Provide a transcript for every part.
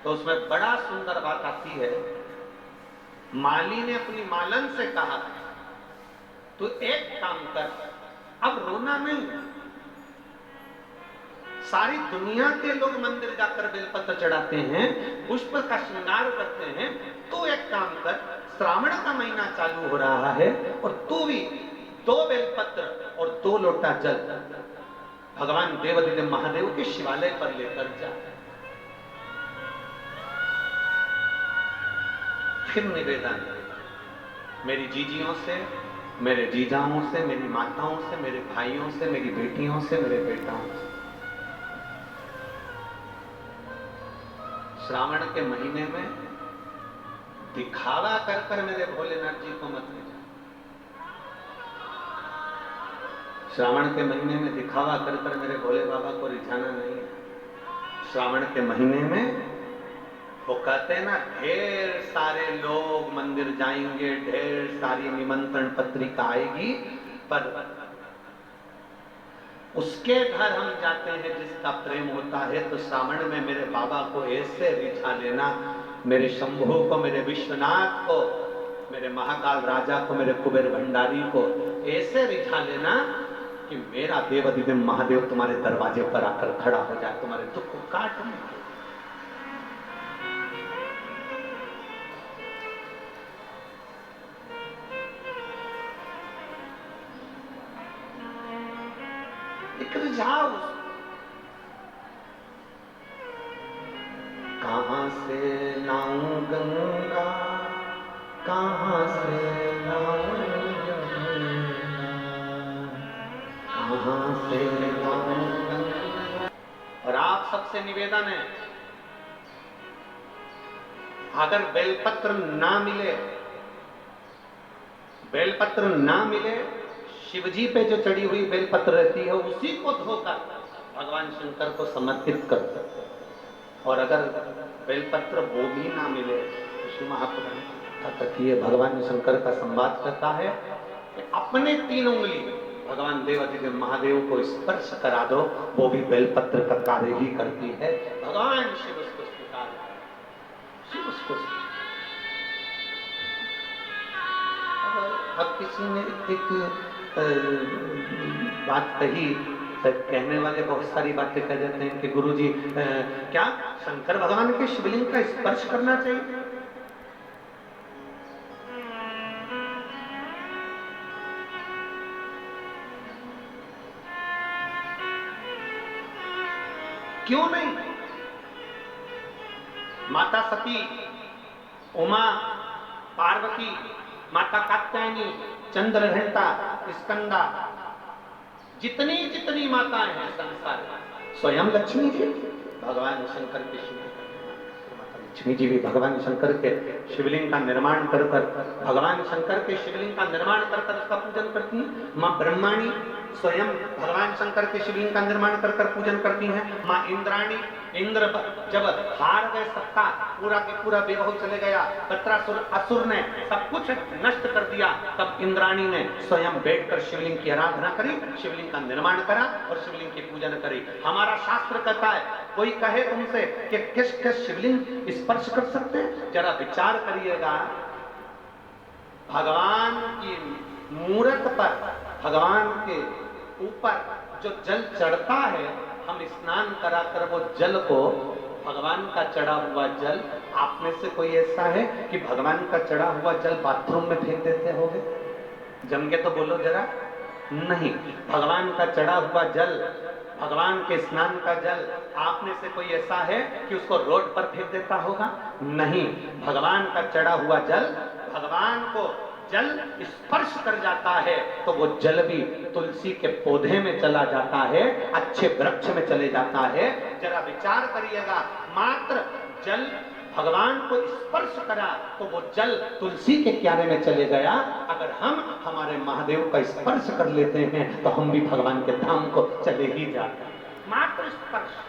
तो उसमें बड़ा सुंदर बात आती है। माली ने अपनी मालन से कहा, तू एक काम कर, अब रोना नहीं। सारी दुनिया के लोग मंदिर जाकर बेलपत्र चढ़ाते हैं, पुष्प का श्रृंगार करते हैं। तू एक काम कर, श्रावण का महीना चालू हो रहा है और तू भी 2 बेलपत्र और 2 लोटा जल भगवान देवाधिदेव महादेव के शिवालय पर लेकर जा। फिर निवेदन, मेरी जीजियों से, मेरे जीजाओं से, मेरी माताओं से, मेरे भाइयों से, मेरी बेटियों से, मेरे बेटाओं से, श्रावण के महीने में दिखावा कर कर मेरे भोलेनाथ जी को मत ले जाओ। श्रावण के महीने में दिखावा कर कर मेरे भोले बाबा को रिझाना नहीं है। श्रावण के महीने में वो कहते हैं ना, ढेर सारे लोग मंदिर जाएंगे, ढेर सारी निमंत्रण पत्रिका आएगी, पर उसके घर हम जाते हैं जिसका प्रेम होता है। तो श्रावण में मेरे बाबा को ऐसे रिझा लेना, मेरे शंभु को, मेरे विश्वनाथ को, मेरे महाकाल राजा को, मेरे कुबेर भंडारी को ऐसे रिझा लेना कि मेरा देवाधिदेव महादेव तुम्हारे दरवाजे पर आकर खड़ा हो जाए, तुम्हारे दुख को काटने। जाओ, कहां से लाऊं गंगा, कहां से लाऊं यमुना, कहां से लाऊं गंगा। और आप सबसे निवेदन है, अगर बेलपत्र ना मिले, बेलपत्र ना मिले, शिवजी पे जो चढ़ी हुई बेलपत्र रहती है उसी को धोकर भगवान शंकर को समर्पित कर सकते हैं। और अगर बेलपत्र वो भी ना मिले, श्री महापुराण तकीय भगवान शंकर का संवाद करता है कि अपने 3 उंगली भगवान देवाधिदेव महादेव को स्पर्श करा दो, वो भी बेलपत्र का कार्य ही करती है। भगवान शिव उसको स्वीकार, शिव उसको। अब किसी ने एक बात कही, कहने वाले बहुत सारी बातें कह देते हैं कि गुरुजी क्या शंकर भगवान के शिवलिंग का स्पर्श करना चाहिए? क्यों नहीं? माता सती, उमा, पार्वती, माता कात्यायनी, चंद्रघंटा, स्कंदा, जितनी जितनी माताएं हैं संसार में, स्वयं लक्ष्मी जी भगवान शंकर के शिवलिंग, माता लक्ष्मी जी भी भगवान शंकर के शिवलिंग का निर्माण कर कर, भगवान शंकर के शिवलिंग का निर्माण कर कर उसका पूजन करती हैं। माँ ब्रह्माणी स्वयं भगवान शंकर के शिवलिंग का निर्माण कर कर पूजन करती हैं। माँ इंद्राणी, इंद्र जब हार गए सत्ता, पूरा के पूरा बेहोश चले गया, वृत्रासुर असुर ने सब कुछ नष्ट कर दिया, तब इंद्राणी ने स्वयं बैठकर शिवलिंग की आराधना करी, शिवलिंग का निर्माण करा और शिवलिंग की पूजन करी। हमारा शास्त्र कहता है, कोई कहे तुमसे कि किस किस शिवलिंग स्पर्श कर सकते हैं, जरा विचार करिएगा। भगवान की मूर्त पर, भगवान के ऊपर जो जल चढ़ता है, हम स्नान कराकर वो जल को, भगवान का चढ़ा हुआ जल, आप में से कोई ऐसा है कि भगवान का चढ़ा हुआ जल बाथरूम में फेंक देते होंगे? जम के तो बोलो जरा। नहीं, भगवान का चढ़ा हुआ जल, भगवान के स्नान का जल, आप में से कोई ऐसा है कि उसको रोड पर फेंक देता होगा? नहीं, भगवान का चढ़ा हुआ जल, भगवान को जल स्पर्श कर जाता है तो वो जल भी तुलसी के पौधे में चला जाता है, अच्छे वृक्ष में चले जाता है। जरा विचार करिएगा, मात्र जल भगवान को स्पर्श करा तो वो जल तुलसी के क्यारे में चले गया। अगर हम हमारे महादेव का स्पर्श कर लेते हैं तो हम भी भगवान के धाम को चले ही जाते हैं, मात्र स्पर्श।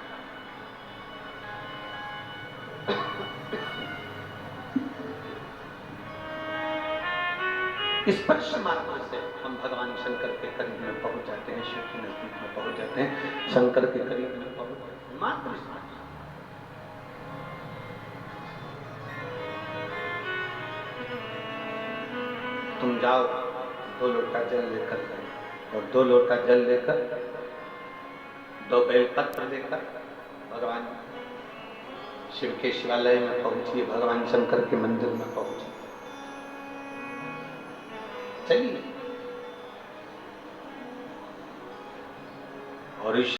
स्पर्श मात्र से हम भगवान शंकर के करीब में पहुंच जाते हैं, शिव के नजदीक में पहुंच जाते हैं, शंकर के करीब में पहुंच जाते हैं, मात्र स्पर्श। तुम जाओ 2 लोटा जल लेकर जाओ, और 2 लोटा जल लेकर 2 बेलपत्र लेकर भगवान शिव के शिवालय में पहुंचिए, भगवान शंकर के मंदिर में पहुंचिए। चलिए और इस